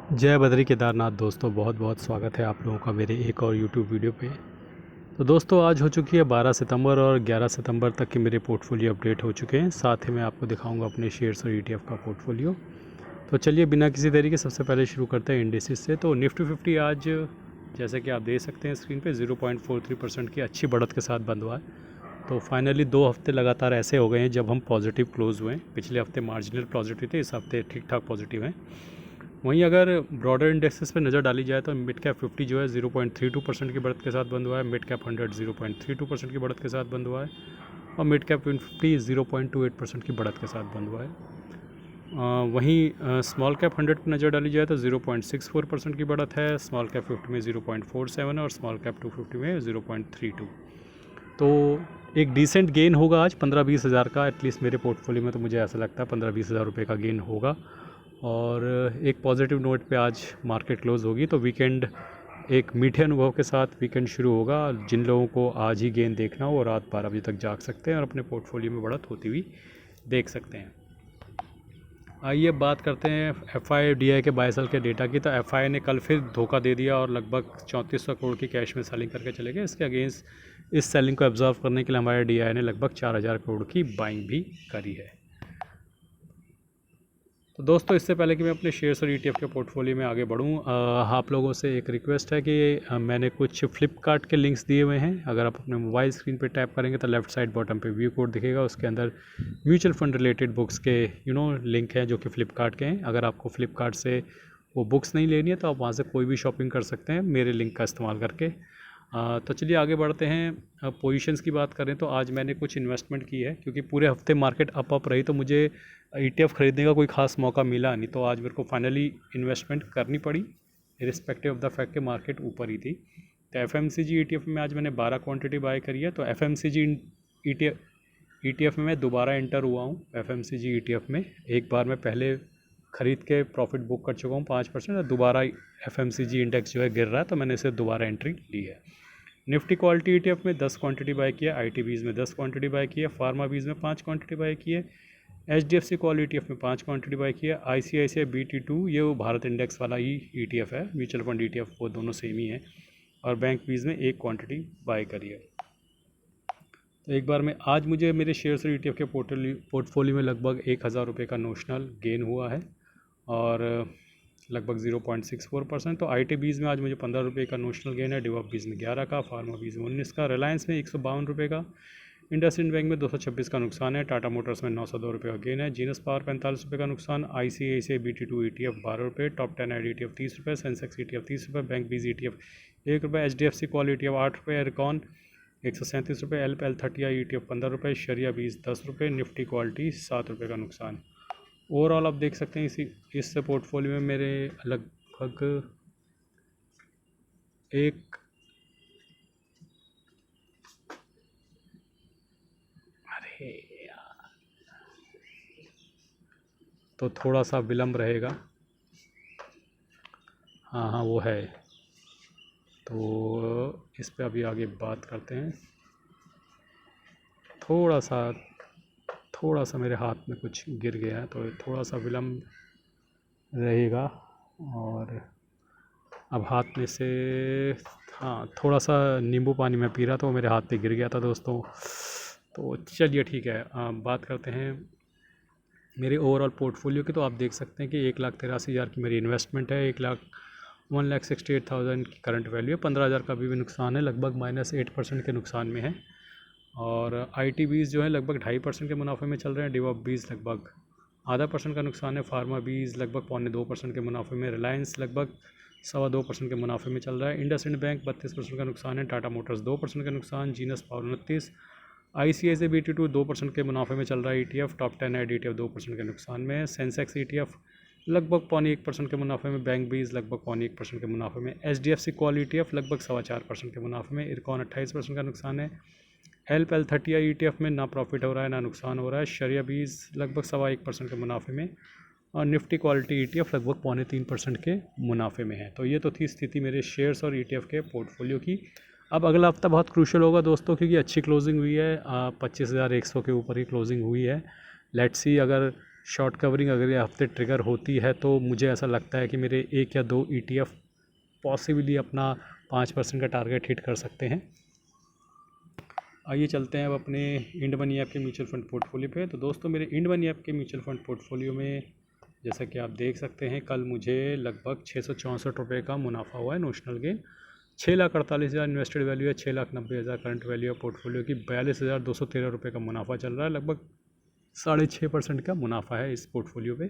जय बद्री केदारनाथ दोस्तों, बहुत बहुत स्वागत है आप लोगों का मेरे एक और यूट्यूब वीडियो पे। तो दोस्तों आज हो चुकी है 12 सितंबर और 11 सितंबर तक के मेरे पोर्टफोलियो अपडेट हो चुके हैं। साथ ही मैं आपको दिखाऊंगा अपने शेयर्स और ईटीएफ का पोर्टफोलियो। तो चलिए बिना किसी देरी के सबसे पहले शुरू करते हैं इंडिसेस से। तो निफ्टी 50 आज जैसे कि आप देख सकते हैं स्क्रीन पे 0.43% की अच्छी बढ़त के साथ बंद हुआ है। तो फाइनली 2 हफ्ते लगातार ऐसे हो गए हैं जब हम पॉजिटिव क्लोज हुए हैं। पिछले हफ्ते मार्जिनल पॉजिटिव थे, इस हफ्ते ठीक ठाक पॉजिटिव हैं। वहीं अगर ब्रॉडर इंडेक्सेस पे नज़र डाली जाए तो मिड कैप 50 जो है 0.32% की बढ़त के साथ बंद हुआ है। मिड कैप 100 0.32% की बढ़त के साथ बंद हुआ है। और मिड कैप 50 0.28% की बढ़त के साथ बंद हुआ है। वहीं स्मॉल कैप 100 पर नज़र डाली जाए तो 0.64% की बढ़त है। स्मॉल कैप 50 में 0.47 और स्मॉल कैप 250 में 0.32। तो एक डिसेंट गेन होगा आज 15-20 हज़ार का, एटलीस्ट मेरे पोर्टफोलियो में तो मुझे ऐसा लगता है 15-20 हज़ार रुपये का गेन होगा। और एक पॉजिटिव नोट पे आज मार्केट क्लोज होगी। तो वीकेंड एक मीठे अनुभव के साथ वीकेंड शुरू होगा। जिन लोगों को आज ही गेन देखना हो वो रात 12 बजे तक जाग सकते हैं और अपने पोर्टफोलियो में बढ़त होती हुई देख सकते हैं। आइए बात करते हैं FIDI के 22 साल के डेटा की। तो FI ने कल फिर धोखा दे दिया और लगभग 3400 करोड़ की कैश में सेलिंग करके चले गए। इसके अगेंस्ट इस सेलिंग को एब्जॉर्व करने के लिए हमारे DI ने लगभग 4000 करोड़ की बाइंग भी करी है। तो दोस्तों इससे पहले कि मैं अपने शेयर्स और ETF के पोर्टफोलियो में आगे बढ़ूं, आप लोगों से एक रिक्वेस्ट है कि मैंने कुछ फ्लिपकार्ट के लिंक्स दिए हुए हैं। अगर आप अपने मोबाइल स्क्रीन पर टैप करेंगे तो लेफ्ट साइड बॉटम पे व्यू कोड दिखेगा, उसके अंदर म्यूचुअल फंड रिलेटेड बुक्स के लिंक हैं जो कि फ़्लिपकार्ट के हैं। अगर आपको फ़्लिपकार्ट से वो बुक्स नहीं लेनी है तो आप वहाँ से कोई भी शॉपिंग कर सकते हैं मेरे लिंक का इस्तेमाल करके। तो चलिए आगे बढ़ते हैं। पोजीशंस की बात करें तो आज मैंने कुछ इन्वेस्टमेंट की है, क्योंकि पूरे हफ्ते मार्केट अप रही तो मुझे ETF खरीदने का कोई ख़ास मौका मिला नहीं। तो आज मेरे को फाइनली इन्वेस्टमेंट करनी पड़ी इरिस्पेक्टिव ऑफ द फैक्ट कि मार्केट ऊपर ही थी। तो FMCG ETF में आज मैंने 12 क्वांटिटी बाय करी है। तो FMCG ETF में मैं दोबारा एंटर हुआ हूँ। FMCG ETF में एक बार मैं पहले ख़रीद के प्रॉफिट बुक कर चुका हूँ 5%, और दोबारा FMCG इंडेक्स जो है गिर रहा है तो मैंने इसे दोबारा एंट्री ली है। निफ्टी क्वालिटी ETF में 10 क्वांटिटी बाय किया, ITBs में 10 क्वांटिटी बाय किया, फार्मा बीज में 5 क्वांटिटी बाय किए, HDFC क्वालिटी ETF में 5 क्वांटिटी बाय किया, ICICI BT2 ये वो भारत इंडेक्स वाला ही ETF है, म्यूचुअल फंड ETF वो दोनों सेम ही है, और बैंक बीज में 1 क्वांटिटी बाय करी है। तो एक बार में आज मुझे मेरे शेयर्स और ETF के पोर्टफोलियो में लगभग 1000 रुपये का नोशनल गेन हुआ है और लगभग 0.64%। तो ITBs में आज मुझे 15 रुपये का नोशनल गेन है, डिवॉप बीज में 11 का, फार्मा बीज में 19 का, रिलायंस में 152 रुपये का, इंडसइंड बैंक में 226 का नुकसान है, टाटा मोटर्स में 902 रुपये का गेन है, जीनस पावर 45 रुपये का नुकसान, ICICI BT2 ETF 12 रुपये, टॉप 10 ऐड ETF 30 रुपये, सेंसेक्स ETF 30 रुपये, बैंक बीज ETF 1 रुपये, HDFC कॉल ETF 8 रुपये, एरकॉन 137 रुपये, L30i ETF 15 रुपये, शरिया बीज 10 रुपये, निफ्टी क्वालिटी 7 रुपये का नुकसान। ओवरऑल आप देख सकते हैं इस पोर्टफोलियो में मेरे लगभग एक अरे यार तो थोड़ा सा विलम्ब रहेगा। हाँ हाँ वो है। तो इस पे अभी आगे बात करते हैं। थोड़ा सा मेरे हाथ में कुछ गिर गया है तो थोड़ा सा विलम्ब रहेगा। और अब हाथ में से हाँ थोड़ा सा नींबू पानी में पी रहा तो मेरे हाथ पे गिर गया था दोस्तों। तो चलिए ठीक है, बात करते हैं मेरे ओवरऑल पोर्टफोलियो की। तो आप देख सकते हैं कि 1,83,000 की मेरी इन्वेस्टमेंट है, 1,68,000 की करंट वैल्यू है, 15,000 का भी नुकसान है, लगभग -8% के नुकसान में है। और ITBs जो है लगभग 2.5% के मुनाफे में चल रहे हैं, डिवॉप बीज लगभग 0.5% का नुकसान है, फार्मा बीज लगभग 0.25% के मुनाफे में, रिलायंस लगभग 2.25% के मुनाफे में चल रहा है, इंडसइंड बैंक 32% का नुकसान है, टाटा मोटर्स 2% का नुकसान, जीनस पावर 29, ICICI BT2 2% के मुनाफे में चल रहा है, ETF टॉप 10 ऐड ETF 2% के नुकसान में, सेंसेक्स ETF लगभग 0.1% के मुनाफे में, बैंक बीज लगभग 0.1% के मुनाफे में, HDFC कॉल ETF लगभग 4.25% के मुनाफे में, इरकॉन 28% का नुकसान है, L30i ETF में ना प्रॉफिट हो रहा है ना नुकसान हो रहा है, शरिया बीज लगभग 1.25% के मुनाफे में, और निफ्टी क्वालिटी ETF लगभग 3.25% के मुनाफे में है। तो ये तो थी स्थिति मेरे शेयर्स और ETF के पोर्टफोलियो की। अब अगला हफ्ता बहुत क्रूशल होगा दोस्तों, क्योंकि अच्छी क्लोजिंग हुई है, 25,100 के ऊपर ही क्लोजिंग हुई है। लेट्स सी अगर शॉर्ट कवरिंग अगर ये हफ्ते ट्रिगर होती है तो मुझे ऐसा लगता है कि मेरे 1 या 2 ETF पॉसिबली अपना 5% का टारगेट हिट कर सकते हैं। आइए चलते हैं अब अपने इंड मनी ऐप के म्यूचुअल फंड पोर्टफोलियो पे। तो दोस्तों मेरे इंड मनी ऐप के म्यूचुअल फंड पोर्टफोलियो में जैसा कि आप देख सकते हैं कल मुझे लगभग 664 रुपये का मुनाफा हुआ है नोशनल गेन। 6,48,000 इन्वेस्टेड वैल्यू है, 6,90,000 करंट वैल्यू है पोर्टफोलियो की। 42,213 रुपये का मुनाफा चल रहा है, लगभग 6.5% का मुनाफा है इस पोर्टफोलियो पे।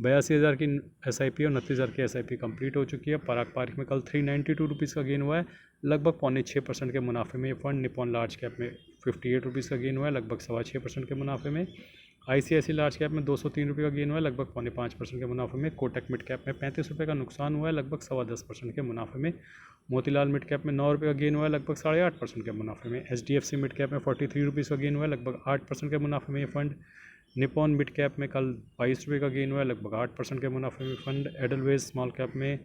82,000 की SIP और 29,000 की SIP कंप्लीट हो चुकी है। पराग पार्क में कल 392 रुपीज़ का गेन हुआ है, लगभग 5.6% के मुनाफे में ये फंड। निपॉन लार्ज कैप में 58 रुपीज़ का गेन हुआ है, लगभग 6.25% के मुनाफे में। ICICI लार्ज कैप में 203 रुपये का गेन हुआ है, लगभग 5.5% के मुनाफे में। कोटक मिड कैप में 35 रुपये का नुकसान हुआ है, लगभग 10.25% के मुनाफे में। मोतीलाल मिड कैप में 9 रुपये का गेन हुआ है, लगभग 8.5% के मुनाफे में। HDFC मिड कैप में 43 रुपीज़ का गेन हुआ है, लगभग 8% के मुनाफे में ये फंड। निपॉन मिड कैप में कल 22 रुपये का गेन हुआ है, लगभग 8% के मुनाफे में फंड। एडलवेज स्मॉल कैप में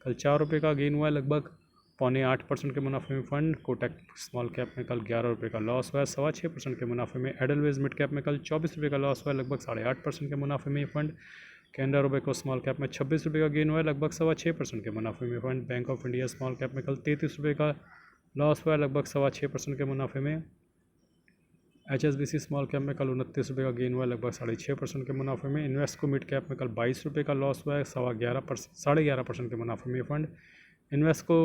कल 4 रुपये का गेन हुआ है, लगभग 7.25% के मुनाफे में फंड। कोटक स्मॉल कैप में कल 11 रुपये का लॉस हुआ है, 6.25% के मुनाफे में। एडलवेज मिड कैप में कल 24 रुपये का लॉस हुआ है, लगभग 8.5% के मुनाफे में fund. Canara Robeco small cap में 26 रुपये का गेन हुआ है, लगभग 6.25% के मुनाफे में fund. Bank of India small cap में कल 33 रुपये का लॉस हुआ है, लगभग 6.25% के मुनाफे में। HSBC स्मॉल कैप में कल 29 रुपये का गेन हुआ है, लगभग 6.5% के मुनाफे में। इन्वेस्को मिड कैप में कल 22 रुपये का लॉस हुआ है, 11.5% के मुनाफे में fund. Invesco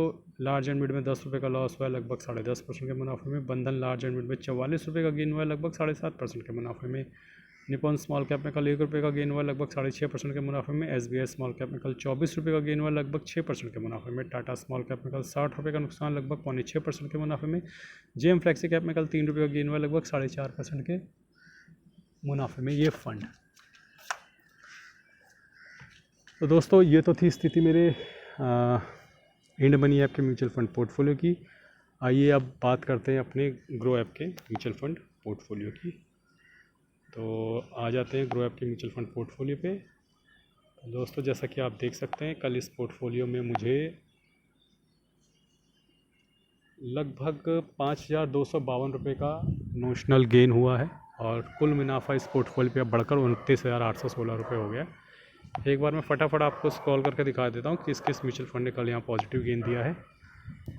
large and mid में 10 रुपये का लॉस हुआ है, लगभग 10.5% के मुनाफे में। बंधन लार्ज एंड मिड में 44 रुपये का गेन हुआ है, लगभग 7.5% के मुनाफे में। निपॉन स्मॉल कैप में कल 1 रुपये का गेन हुआ है, लगभग 6.5% के मुनाफे में। SBI स्मॉल कैप में कल 24 रुपये का गेन हुआ है, लगभग 6% के मुनाफे में। टाटा स्मॉल कैप में कल 60 रुपये का नुकसान, लगभग 5.6% के मुनाफे में। JM फ्लेक्सी कैप में कल 3 रुपये का गेन हुआ है, लगभग 4.5% के मुनाफे में ये फंड। तो दोस्तों ये तो थी स्थिति मेरे इंड मनी ऐप के म्यूचुअल फंड पोर्टफोलियो की। आइए अब बात करते हैं अपने ग्रो ऐप के म्यूचुअल फंड पोर्टफोलियो की। तो आ जाते हैं ग्रो ऐप के म्यूचुअल फंड पोर्टफोलियो पे। तो दोस्तों जैसा कि आप देख सकते हैं कल इस पोर्टफोलियो में मुझे लगभग 5,252 रुपये का नोशनल गेन हुआ है और कुल मुनाफा इस पोर्टफोलियो पे बढ़कर 29,816 रुपये हो गया। एक बार मैं फटाफट आपको स्क्रॉल करके दिखा देता हूँ किस किस म्यूचुअल फंड ने कल यहाँ पॉजिटिव गेन दिया है।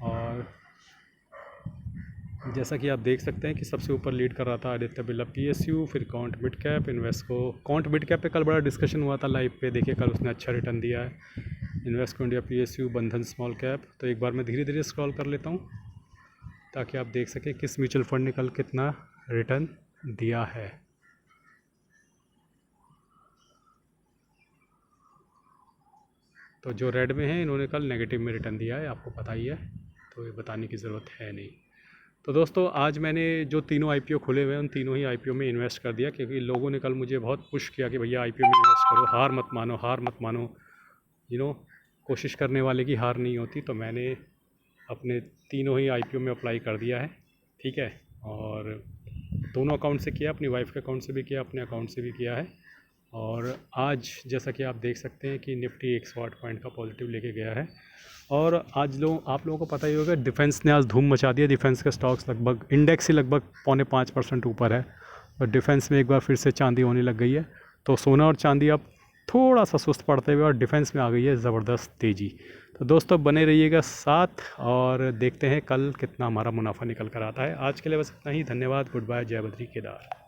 और जैसा कि आप देख सकते हैं कि सबसे ऊपर लीड कर रहा था आदित्य बिरला PSU, फिर count mid cap, Invesco. Count mid cap पे कल बड़ा डिस्कशन हुआ था लाइव पे, देखिए कल उसने अच्छा रिटर्न दिया है। इन्वेस्को इंडिया PSU, बंधन स्मॉल कैप। तो एक बार मैं धीरे धीरे स्क्रॉल कर लेता हूँ ताकि आप देख सकें किस म्यूचुअल फंड ने कल कितना रिटर्न दिया है। तो जो रेड में है इन्होंने कल नेगेटिव में रिटर्न दिया है, आपको पता ही है, तो ये बताने की ज़रूरत है नहीं। तो दोस्तों आज मैंने जो तीनों IPO खुले हुए हैं उन तीनों ही IPO में इन्वेस्ट कर दिया, क्योंकि लोगों ने कल मुझे बहुत पुश किया कि भैया IPO में इन्वेस्ट करो, हार मत मानो, हार मत मानो। कोशिश करने वाले की हार नहीं होती। तो मैंने अपने तीनों ही IPO में अप्लाई कर दिया है, ठीक है। और दोनों अकाउंट से किया, अपनी वाइफ के अकाउंट से भी किया, अपने अकाउंट से भी किया है। और आज जैसा कि आप देख सकते हैं कि निफ्टी 108 पॉइंट का पॉजिटिव लेके गया है। और आज आप लोगों को पता ही होगा डिफेंस ने आज धूम मचा दिया। डिफेंस के स्टॉक्स लगभग इंडेक्स ही लगभग 4.5% ऊपर है और डिफेंस में एक बार फिर से चांदी होने लग गई है। तो सोना और चांदी अब थोड़ा सा सुस्त पड़ते हुए और डिफेंस में आ गई है ज़बरदस्त तेज़ी। तो दोस्तों बने रहिएगा साथ और देखते हैं कल कितना हमारा मुनाफा निकल कर आता है। आज के लिए बस इतना ही। धन्यवाद, गुड बाय, जय बद्री केदार।